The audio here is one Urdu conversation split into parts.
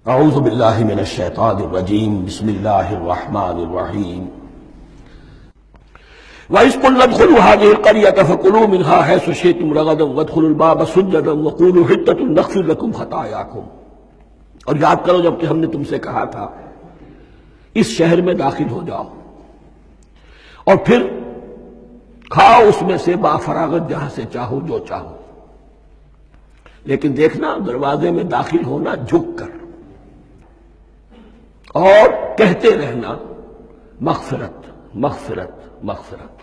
اعوذ باللہ من الشیطان الرجیم بسم اللہ الرحمن الرحیم وَإِذْ قُلْنَا ادْخُلُوا هَٰذِهِ الْقَرْيَةَ فَكُلُوا مِنْهَا حَيْثُ شِئْتُمْ رَغَدًا وَادْخُلُوا الْبَابَ سُجَّدًا وَقُولُوا حِطَّةٌ نَغْفِرْ لَكُمْ خَطَايَاكُمْ۔ اور یاد کرو جب کہ ہم نے تم سے کہا تھا اس شہر میں داخل ہو جاؤ اور پھر کھاؤ اس میں سے بافراغت جہاں سے چاہو جو چاہو، لیکن دیکھنا دروازے میں داخل ہونا جھک کر اور کہتے رہنا مغفرت مغفرت مغفرت،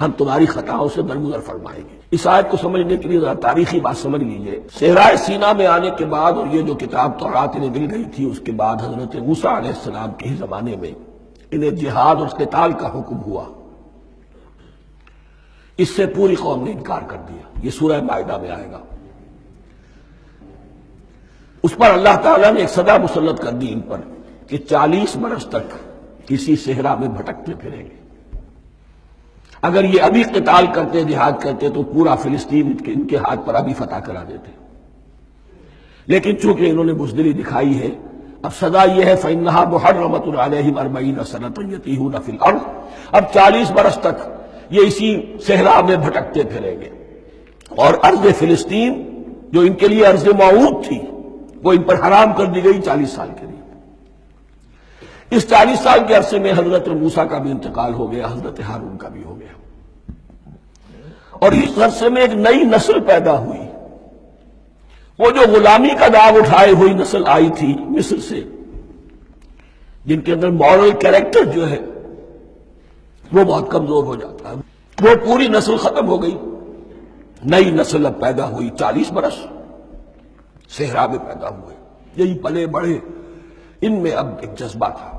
ہم تمہاری خطاؤں سے درگزر فرمائیں گے۔ اس آیت کو سمجھنے کے لیے ذرا تاریخی بات سمجھ لیجئے۔ صحرائے سینا میں آنے کے بعد اور یہ جو کتاب تورات انہیں مل گئی تھی، اس کے بعد حضرت موسیٰ علیہ السلام کے ہی زمانے میں انہیں جہاد اور قتال کا حکم ہوا۔ اس سے پوری قوم نے انکار کر دیا، یہ سورہ مائدہ میں آئے گا۔ اس پر اللہ تعالیٰ نے ایک سزا مسلط کر دی ان پر کہ 40 برس تک کسی صحرا میں بھٹکتے پھریں گے۔ اگر یہ ابھی قتال کرتے جہاد کرتے تو پورا فلسطین ان کے ہاتھ پر ابھی فتح کرا دیتے، لیکن چونکہ انہوں نے بزدلی دکھائی ہے، اب سزا یہ ہے فَإِنَّهَا مُحَرَّمَةٌ عَلَيْهِمْ 40 سَنَةً يَتِيهُونَ فِي الْأَرْضِ، اب 40 برس تک یہ اسی صحرا میں بھٹکتے پھریں گے، اور ارض فلسطین جو ان کے لیے ارض موعود تھی وہ ان پر حرام کر دی گئی 40 سال کے لیے۔ اس 40 سال کے عرصے میں حضرت موسیٰ کا بھی انتقال ہو گیا، حضرت ہارون کا بھی ہو گیا، اور اس عرصے میں ایک نئی نسل پیدا ہوئی۔ وہ جو غلامی کا داغ اٹھائے ہوئی نسل آئی تھی مصر سے، جن کے اندر مورل کیریکٹر جو ہے وہ بہت کمزور ہو جاتا ہے، وہ پوری نسل ختم ہو گئی، نئی نسل اب پیدا ہوئی۔ 40 برس صحرا میں پیدا ہوئے، یہی پلے بڑھے، ان میں اب ایک جذبہ تھا۔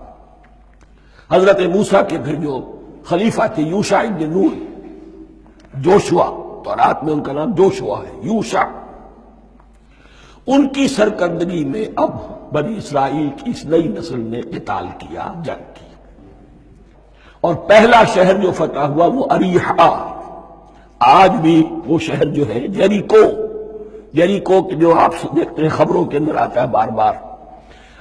حضرت موسیٰ کے پھر جو خلیفہ تھے یوشع ابن نون، جوشوا، تورات میں ان کا نام جوشوا ہے، یوشع، ان کی سرکردگی میں اب بنی اسرائیل کی اس نئی نسل نے قتال کیا، جنگ کی، اور پہلا شہر جو فتح ہوا وہ اریحا۔ آج بھی وہ شہر جو ہے جیریکو جو آپ دیکھتے ہیں خبروں کے اندر آتا ہے بار بار،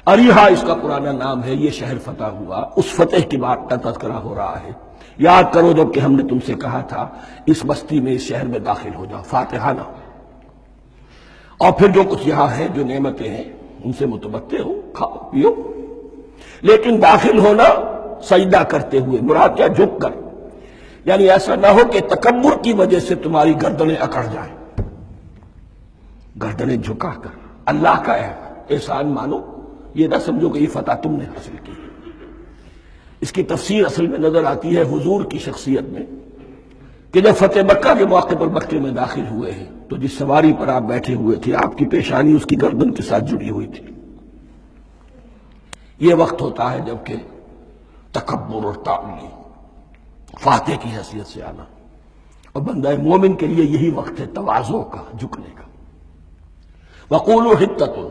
اریحا اس کا پرانا نام ہے، یہ شہر فتح ہوا۔ اس فتح کی بات کا تذکرہ ہو رہا ہے۔ یاد کرو جب کہ ہم نے تم سے کہا تھا اس بستی میں، اس شہر میں داخل ہو جاؤ فاتحانہ، اور پھر جو کچھ یہاں ہے، جو نعمتیں ہیں ان سے متمتع ہو، کھاؤ پیو، لیکن داخل ہونا سجدہ کرتے ہوئے، مراد کیا، جھک کر، یعنی ایسا نہ ہو کہ تکبر کی وجہ سے تمہاری گردنیں اکڑ جائیں، گردنیں جھکا کر اللہ کا احسان مانو، یہ نہ سمجھو کہ یہ فتح تم نے حاصل کی۔ اس کی تفسیر اصل میں نظر آتی ہے حضور کی شخصیت میں، کہ جب فتح مکہ کے موقع پر مکے میں داخل ہوئے ہیں تو جس سواری پر آپ بیٹھے ہوئے تھے، آپ کی پیشانی اس کی گردن کے ساتھ جڑی ہوئی تھی۔ یہ وقت ہوتا ہے جب کہ تکبر اور تعالی، فاتح کی حیثیت سے آنا، اور بندہ مومن کے لیے یہی وقت ہے تواضع کا، جھکنے کا۔ وَقُولُوا حِطَّةٌ،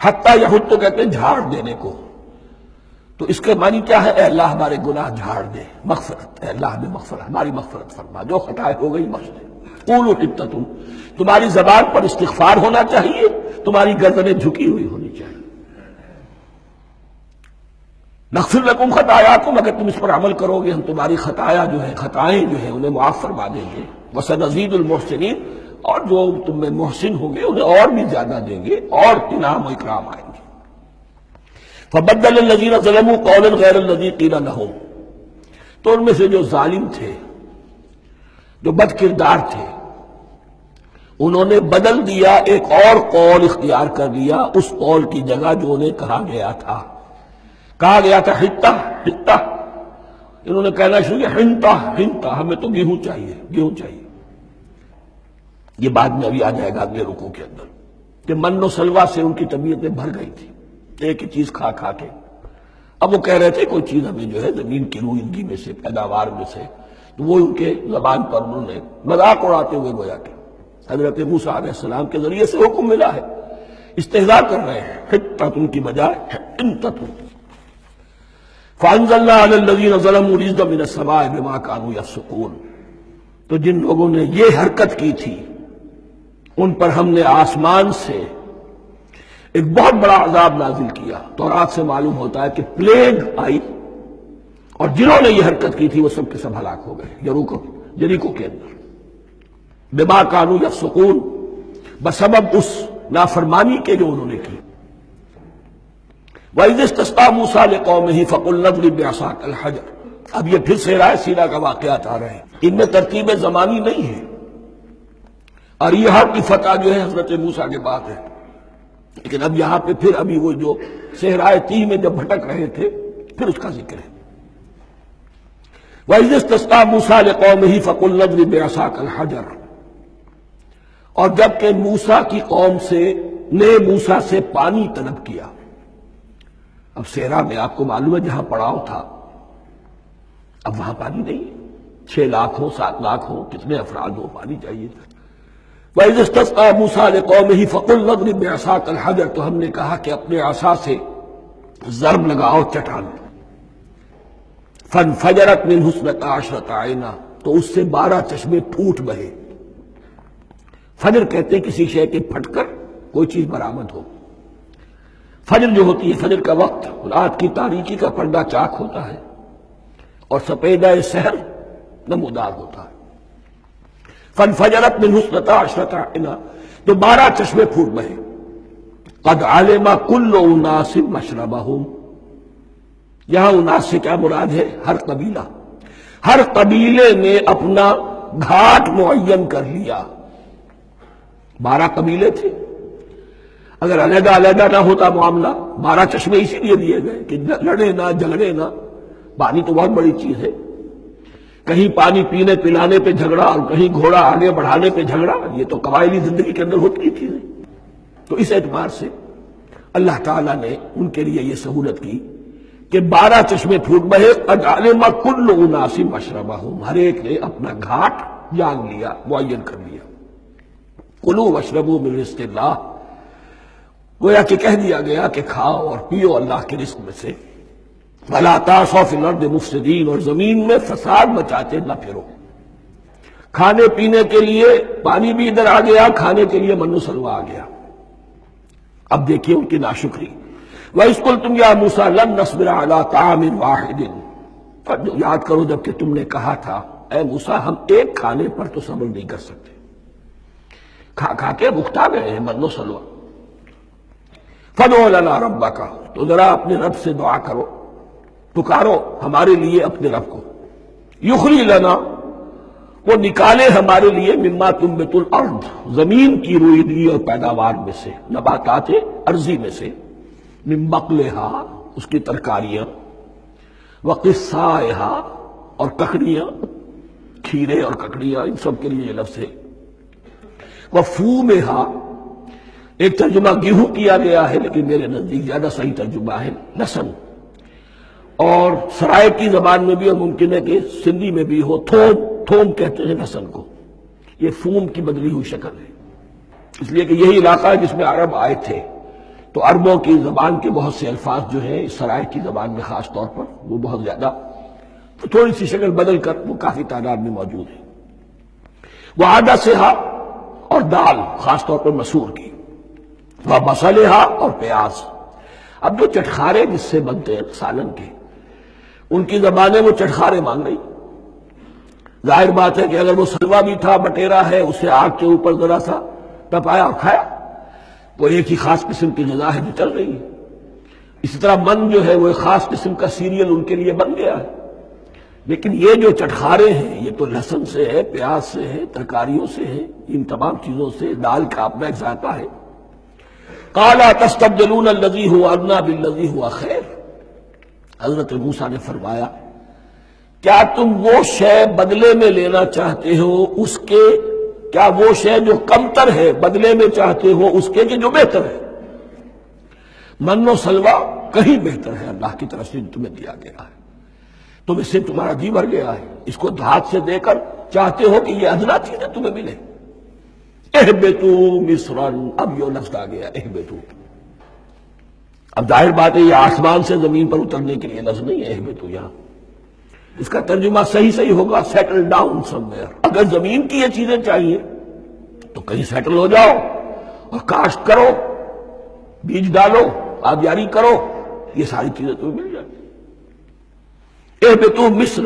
حتیٰ یحط تو کہتے ہیں جھاڑ دینے کو، تو اس کے معنی کیا ہے، اے اللہ ہمارے گناہ جھاڑ دے، مغفرت، اے اللہ ہمیں مغفرت، ہماری مغفرت فرما، جو خطائیں ہو گئی بخش دے۔ قولوا حِطَّةٌ، تمہاری زبان پر استغفار ہونا چاہیے، تمہاری گردنیں جھکی ہوئی ہونی چاہیے۔ نغفر لکم خطایاکم، اگر تم اس پر عمل کرو گے ہم تمہاری خطائیں جو ہیں انہیں معاف فرما دیں گے۔ وسنزید المحسنین، اور جو تم میں محسن ہوں گے انہیں اور بھی زیادہ دیں گے، اور انعام و اکرام آئیں گے۔ فبدل الذین ظلموا قولا غیر الذی قیل لہم، تو ان میں سے جو ظالم تھے، جو بد کردار تھے، انہوں نے بدل دیا، ایک اور قول اختیار کر لیا اس قول کی جگہ جو انہیں کہا گیا تھا حطہ حطہ، انہوں نے کہنا شروع کیا حنطہ حنطہ، ہمیں تو گیہوں چاہیے۔ یہ بعد میں ابھی آ جائے گا اگلے رکوع کے اندر، کہ من و سلوہ سے ان کی طبیعتیں بھر گئی تھی ایک ہی چیز کھا کھا کے۔ اب وہ کہہ رہے تھے کوئی چیز ہمیں جو ہے زمین کی روئندگی میں سے، پیداوار میں سے، تو وہ ان کے زبان پر انہوں نے مذاق اڑاتے ہوئے گویا کہ حضرت موسیٰ علیہ السلام کے ذریعے سے حکم ملا ہے، استہزاء کر رہے ہیں، حطۃ کی بجائے حنطۃ۔ فانزلنا علی الذین ظلموا رجزا من السماء بما كانوا یفسقون، تو جن لوگوں نے یہ حرکت کی تھی ان پر ہم نے آسمان سے ایک بہت بڑا عذاب نازل کیا۔ تورات سے معلوم ہوتا ہے کہ پلیگ آئی اور جنہوں نے یہ حرکت کی تھی وہ سب کے سب ہلاک ہو گئے یریکو کے اندر، بما کانوا یفسقون، بسبب اس نافرمانی کے جو انہوں نے کی۔ وَإِذِ اسْتَسْقَىٰ مُوسَىٰ لِقَوْمِهِ فَقُلْنَا اضْرِب بِّعَصَاكَ الْحَجَرَ۔ اب یہ پھر صحرائے سینا کا واقعات آ رہے ہیں، ان میں ترتیب زمانی نہیں ہے۔ اریحا کی فتح جو ہے حضرت موسیٰ کے بعد ہے، لیکن اب یہاں پہ پھر ابھی وہ جو صحرائے تیہ میں جب بھٹک رہے تھے پھر اس کا ذکر ہے۔ وَإِذِ اسْتَسْقَىٰ مُوسَىٰ لِقَوْمِهِ فَقُلْنَا اضْرِب بِّعَصَاكَ الْحَجَرَ، اور جب کہ موسیٰ کی قوم نے موسیٰ سے پانی طلب کیا۔ اب صحرا میں آپ کو معلوم ہے جہاں پڑاؤ تھا اب وہاں پانی نہیں ہے، 6 لاکھ ہو 7 لاکھ ہو کتنے افراد ہو، پانی چاہیے تھا۔ وَإِذِ اسْتَسْقَىٰ مُوسَىٰ لِقَوْمِهِ فَقُلْنَا اضْرِب بِّعَصَاكَ الْحَجَرَ، تو ہم نے کہا کہ اپنے عصا سے ضرب لگاؤ چٹان، فَانْفَجَرَتْ مِنْهُ اثْنَتَا عَشْرَةَ عَيْنًا، تو اس سے 12 چشمے پھوٹ بہے۔ فجر کہتے ہیں کسی شے کے پھٹ کر کوئی چیز برآمد ہو۔ فجر جو ہوتی ہے، فجر کا وقت رات کی تاریکی کا پردہ چاک ہوتا ہے اور سپیدہ سحر نمودار ہوتا ہے۔ فَانْفَجَرَتْ مِنْهُ اثْنَتَا عَشْرَةَ عَيْنًا، تو 12 چشمے پھوٹ بہے۔ قَدْ عَلِمَ كُلُّ أُنَاسٍ مَشْرَبَهُمْ، یہاں اناس سے کیا مراد ہے؟ ہر قبیلہ، ہر قبیلے نے اپنا گھاٹ معین کر لیا۔ 12 قبیلے تھے، اگر علیحدہ علیحدہ نہ ہوتا معاملہ، 12 چشمے اسی لیے دیے گئے کہ لڑے نہ جھگڑے نہ۔ پانی تو بہت بڑی چیز ہے، کہیں پانی پینے پلانے پہ جھگڑا اور کہیں گھوڑا آگے بڑھانے پہ جھگڑا، یہ تو قبائلی زندگی کے اندر ہوتی چیزیں۔ تو اس اعتبار سے اللہ تعالیٰ نے ان کے لیے یہ سہولت کی کہ 12 چشمے پھوٹ بہے۔ قد علم کل اناس مشربہم، ہر ایک نے اپنا گھاٹ جان لیا، معین کر لیا۔ کلوا واشربوا من رزق اللہ، گویا کہ کہہ دیا گیا کہ کھاؤ اور پیو اللہ کے رزق میں سے۔ ولا تعثوا فی الارض مفسدین، اور زمین میں فساد مچاتے نہ پھرو۔ کھانے پینے کے لیے پانی بھی ادھر آ گیا، کھانے کے لیے من و سلوہ آ گیا۔ اب دیکھیے ان کی ناشکری۔ وَإِذْ قُلْتُمْ يَا مُوسَىٰ لَن نَّصْبِرَ عَلَىٰ طَعَامٍ وَاحِدٍ، یاد کرو جب کہ تم نے کہا تھا اے موسیٰ ہم ایک کھانے پر تو صبر نہیں کر سکتے، کھا کھا کے بکھتا گئے ہیں من و سلوہ۔ فَادْعُ لَنَا رَبَّكَ، تو ذرا اپنے رب سے دعا کرو، پکارو ہمارے لیے اپنے رب کو۔ یخرج لنا، وہ نکالے ہمارے لیے مما تنبت الارض، زمین کی روئیدگی اور پیداوار میں سے، نباتات ارضی میں سے، من بقلہا، اس کی ترکاریاں، وقثائہا، اور ککڑیاں، کھیرے اور ککڑیاں، ان سب کے لیے یہ لفظ ہے۔ وفومہا، ایک ترجمہ گیہوں کیا گیا ہے لیکن میرے نزدیک زیادہ صحیح ترجمہ ہے لہسن، اور سرائے کی زبان میں بھی اور ممکن ہے کہ سندھی میں بھی ہو، تھوم کہتے ہیں لہسن کو، یہ فوم کی بدلی ہوئی شکل ہے، اس لیے کہ یہی علاقہ ہے جس میں عرب آئے تھے، تو عربوں کی زبان کے بہت سے الفاظ جو ہیں اس سرائے کی زبان میں خاص طور پر وہ بہت زیادہ تو تھوڑی سی شکل بدل کر وہ کافی تعداد میں موجود ہے۔ وعدسہا، اور دال خاص طور پر مسور کی، وبصلہا، اور پیاز۔ اب جو چٹخارے جس سے بنتے ہیں سالن کے، ان کی زبانیں وہ چٹخارے مانگ رہی۔ ظاہر بات ہے کہ اگر وہ سلوا بھی تھا، بٹیرا ہے، اسے آگ کے اوپر ذرا سا تپایا اور کھایا، وہ ایک ہی خاص قسم کی غذا ہے جو چل رہی ہے۔ اسی طرح من جو ہے وہ ایک خاص قسم کا سیریل ان کے لیے بن گیا ہے۔ لیکن یہ جو چٹخارے ہیں یہ تو لہسن سے ہے، پیاز سے ہے، ترکاریوں سے ہے، ان تمام چیزوں سے، دال کا اپنا ایک ذائقہ ہے۔ قَالَ أَتَسْتَبْدِلُونَ الَّذِي هُوَ أَدْنَىٰ بِالَّذِي هُوَ خَيْرٌ، حضرت موسیٰ نے فرمایا کیا تم وہ شے بدلے میں لینا چاہتے ہو اس کے، کیا وہ شے جو کمتر ہے بدلے میں چاہتے ہو اس کے کہ جو بہتر ہے؟ من و سلوہ کہیں بہتر ہے اللہ کی طرف سے تمہیں دیا گیا ہے، تم اس سے تمہارا جی بھر گیا ہے، اس کو ہاتھ سے دے کر چاہتے ہو کہ یہ ادنا چیزیں تمہیں ملے۔ اہبطوا مصرا، اب یہ لفظ آ گیا اہبطوا۔ اب ظاہر بات ہے یہ آسمان سے زمین پر اترنے کے لیے لفظ نہیں ہے اہبطوا، یہاں اس کا ترجمہ صحیح ہوگا سیٹل ڈاؤن سم ویئر۔ اگر زمین کی یہ چیزیں چاہیے تو کہیں سیٹل ہو جاؤ اور کاشت کرو، بیج ڈالو، آبیاری کرو، یہ ساری چیزیں تمہیں مل جاتی۔ اہبطوا مصر،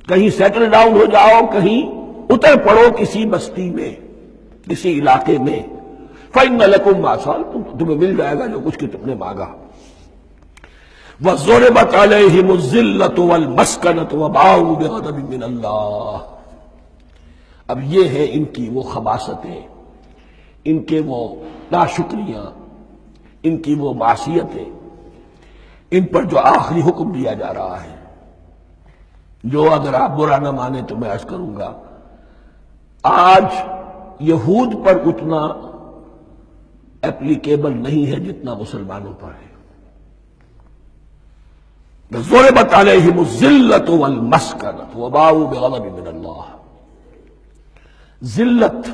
کہیں سیٹل ڈاؤن ہو جاؤ، کہیں اتر پڑو کسی بستی میں، کسی علاقے میں، فَإِنَّ لَكُمْ مَا سَأَلْتُمْ، تمہیں مل جائے گا جو کچھ کہ تم نے مانگا۔ وَضُرِبَتْ عَلَيْهِمُ الذِّلَّةُ وَالْمَسْكَنَةُ وَبَاءُوا بِغَضَبٍ مِّنَ اللَّهِ۔ اب یہ ہے ان کی وہ خباثتیں، ان کے وہ ناشکریاں، ان کی وہ معصیتیں، ان پر جو آخری حکم دیا جا رہا ہے، جو اگر آپ برا نہ مانے تو میں عرض کروں گا، آج یہود پر اتنا اپلیکیبل نہیں ہے جتنا مسلمانوں پر ہے۔ ضربت علیہم الذلۃ والمسکنۃ وباؤوا بغضب من اللہ۔ ذلت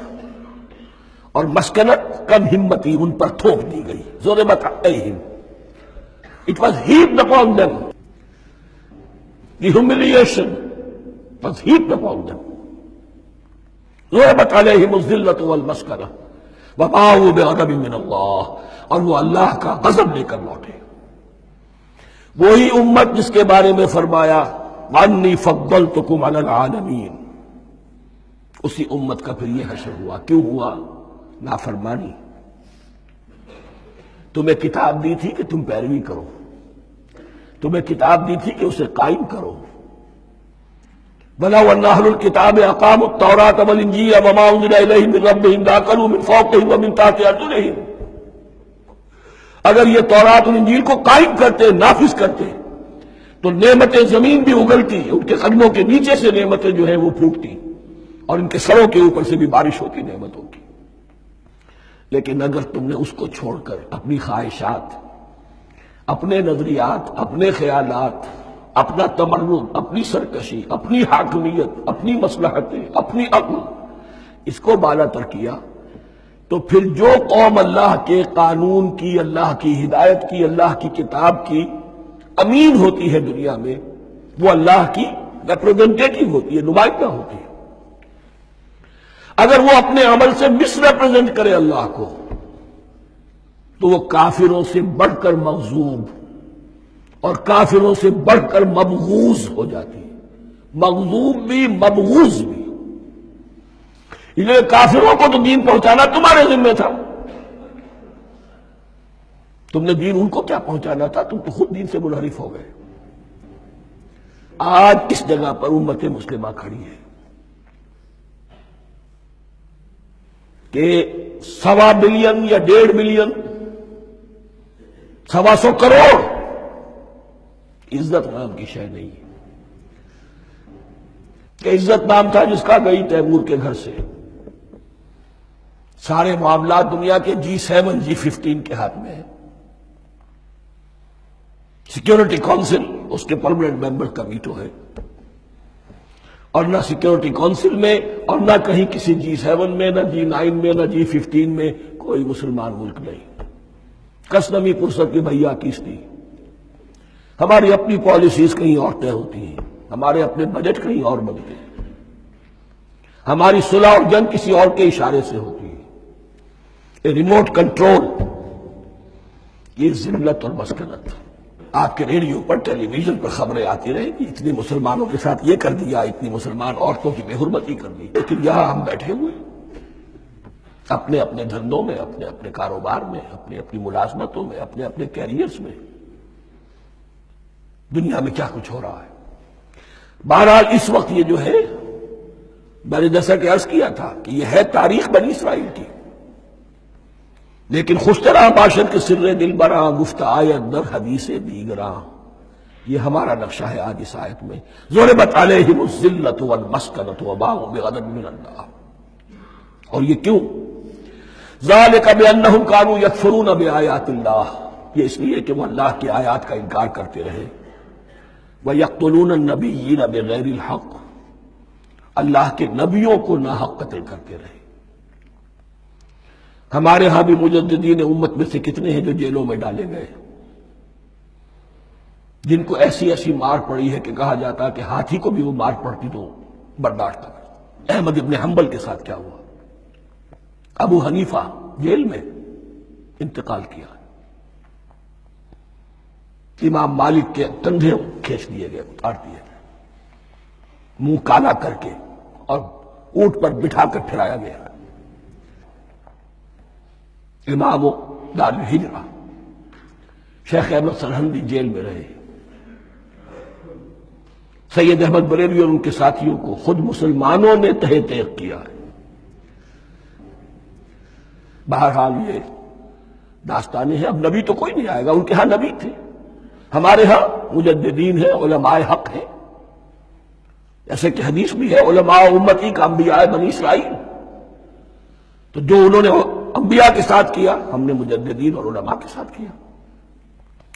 اور مسکنت، کم ہمتی ان پر تھوپ دی گئی۔ ضربت علیہم، it was heaped upon them. The humiliation was heaped upon them. ضربت علیہم الذلۃ والمسکنۃ وباؤوا بغضب من اللہ، اور وہ اللہ کا غضب لے کر لوٹے۔ وہی امت جس کے بارے میں فرمایا وَأَنِّي فَضَّلْتُكُمْ عَلَى الْعَالَمِينَ، اسی امت کا پھر یہ حشر ہوا۔ کیوں ہوا؟ نافرمانی۔ تمہیں کتاب دی تھی کہ تم پیروی کرو، تمہیں کتاب دی تھی کہ اسے قائم کرو۔ وَلَوْ أَنَّ أَهْلَ الْكِتَابِ أَقَامُوا التَّوْرَاةَ وَالْإِنْجِيلَ وَمَا أُنزِلَ إِلَيْهِمْ مِن رَّبِّهِمْ لَأَكَلُوا مِن فَوْقِهِمْ وَمِن تَحْتِ أَرْجُلِهِمْ۔ اگر یہ تورات اور انجیل کو قائم کرتے، نافذ کرتے، تو نعمتیں زمین بھی اگلتی، ان کے قدموں کے نیچے سے نعمتیں جو ہیں وہ پھوٹتی، اور ان کے سروں کے اوپر سے بھی بارش ہوتی نعمتوں کی۔ لیکن اگر تم نے اس کو چھوڑ کر اپنی خواہشات، اپنے نظریات، اپنے خیالات، اپنا تمرد، اپنی سرکشی، اپنی حاکمیت، اپنی مصلحتیں، اپنی عقل، اس کو بالا تر کیا، تو پھر جو قوم اللہ کے قانون کی، اللہ کی ہدایت کی، اللہ کی کتاب کی امین ہوتی ہے دنیا میں، وہ اللہ کی ریپرزنٹیٹو ہوتی ہے، نمائندہ ہوتی ہے۔ اگر وہ اپنے عمل سے مس ریپرزینٹ کرے اللہ کو، تو وہ کافروں سے بڑھ کر مغضوب اور کافروں سے بڑھ کر مبغوض ہو جاتی ہے، مغضوب بھی مبغوض بھی۔ کافروں کو تو دین پہنچانا تمہارے ذمہ تھا، تم نے دین ان کو کیا پہنچانا تھا، تم تو خود دین سے منحرف ہو گئے۔ آج اس جگہ پر امت مسلمہ کھڑی ہے کہ 1.25 بلین یا 1.5 بلین، 125 کروڑ عزت نام کی شے نہیں ہے، کہ عزت نام تھا جس کا گئی تیمور کے گھر سے، سارے معاملات دنیا کے G7 G15 کے ہاتھ میں ہے، سیکیورٹی کونسل اس کے پرماننٹ ممبر کا ویٹو ہے، اور نہ سیکیورٹی کونسل میں اور نہ کہیں کسی G7 میں، نہ G9 میں، نہ G15 میں کوئی مسلمان ملک نہیں۔ کس نمی فرصت کی بھیا کس تھی، ہماری اپنی پالیسیز کہیں اور طے ہوتی ہیں، ہمارے اپنے بجٹ کہیں اور بنتے ہیں، ہماری صلح اور جنگ کسی اور کے اشارے سے ہوتی ہے۔ ریموٹ کنٹرول، یہ ذلت اور مسکنت۔ آپ کے ریڈیو پر، ٹیلی ویژن پر خبریں آتی رہیں کہ اتنی مسلمانوں کے ساتھ یہ کر دیا، اتنی مسلمان عورتوں کی بے حرمتی کر دی، لیکن یہاں ہم بیٹھے ہوئے اپنے اپنے دھندوں میں، اپنے اپنے کاروبار میں، اپنی اپنی ملازمتوں میں، اپنے اپنے کیریئرز میں، دنیا میں کیا کچھ ہو رہا ہے۔ بہرحال اس وقت یہ جو ہے، میں نے جیسا کہ عرض کیا تھا کہ یہ ہے تاریخ بنی اسرائیل کی، لیکن خوشترا باشد کے سر دل براں، گفت آیت در حدیث دیگراں، یہ ہمارا نقشہ ہے آج اس آیت میں۔ ضربت علیہم الذلۃ والمسکنۃ وباؤوا بغضب من اللہ، اور یہ کیوں؟ ذالک بانہم کانوا یکفرون بآیات اللہ، یہ اس لیے کہ وہ اللہ کی آیات کا انکار کرتے رہے۔ وَيَقْتُلُونَ النَّبِيِّينَ بِغَيْرِ الْحَقِّ، اللہ کے نبیوں کو ناحق قتل کرتے رہے۔ ہمارے ہاں بھی مجددین امت میں سے کتنے ہیں جو جیلوں میں ڈالے گئے، جن کو ایسی ایسی مار پڑی ہے کہ کہا جاتا کہ ہاتھی کو بھی وہ مار پڑتی تو برداشت نہ کرتا۔ احمد ابن حنبل کے ساتھ کیا ہوا؟ ابو حنیفہ جیل میں، انتقال کیا. امام مالک کے کندھے کھینچ دیے گئے، اتار دیے گئے، منہ کالا کر کے اور اونٹ پر بٹھا کر پھرایا گیا. امام دار الہجرہ شیخ احمد سرہندی جیل میں رہے. سید احمد بریلوی اور ان کے ساتھیوں کو خود مسلمانوں نے تہہ تیغ کیا ہے. بہرحال یہ داستانیں ہیں. اب نبی تو کوئی نہیں آئے گا، ان کے ہاں نبی تھے، ہمارے ہاں مجددین ہیں، علماء حق ہیں. جیسے کہ حدیث بھی ہے علماء امتی کا انبیاء بنی اسرائیل. تو جو انہوں نے انبیاء کے ساتھ کیا ہم نے مجددین اور علماء کے ساتھ کیا.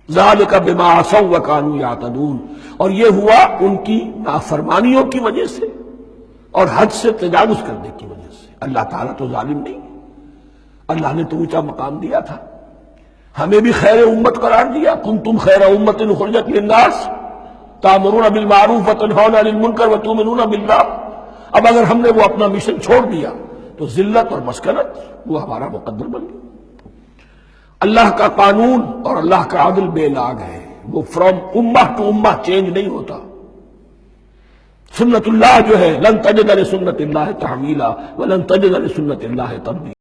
ذالک بما عصوا وکانوا یعتدون. اور یہ ہوا ان کی نافرمانیوں کی وجہ سے اور حد سے تجاوز کرنے کی وجہ سے. اللہ تعالیٰ تو ظالم نہیں، اللہ نے تو اونچا مقام دیا تھا، ہمیں بھی خیر امت قرار دیا. کنتم خیر امت اخرجت للناس تأمرون بالمعروف وتنہون عن المنکر وتؤمنون باللہ. اب اگر ہم نے وہ اپنا مشن چھوڑ دیا تو ذلت اور مسکنت وہ ہمارا مقدر بن گیا. اللہ کا قانون اور اللہ کا عدل بے لاگ ہے، وہ فرام امہ ٹو امہ چینج نہیں ہوتا. سنت اللہ جو ہے لن تجد لسنت اللہ تحویلا ولن تجد لسنت اللہ تبدیلا.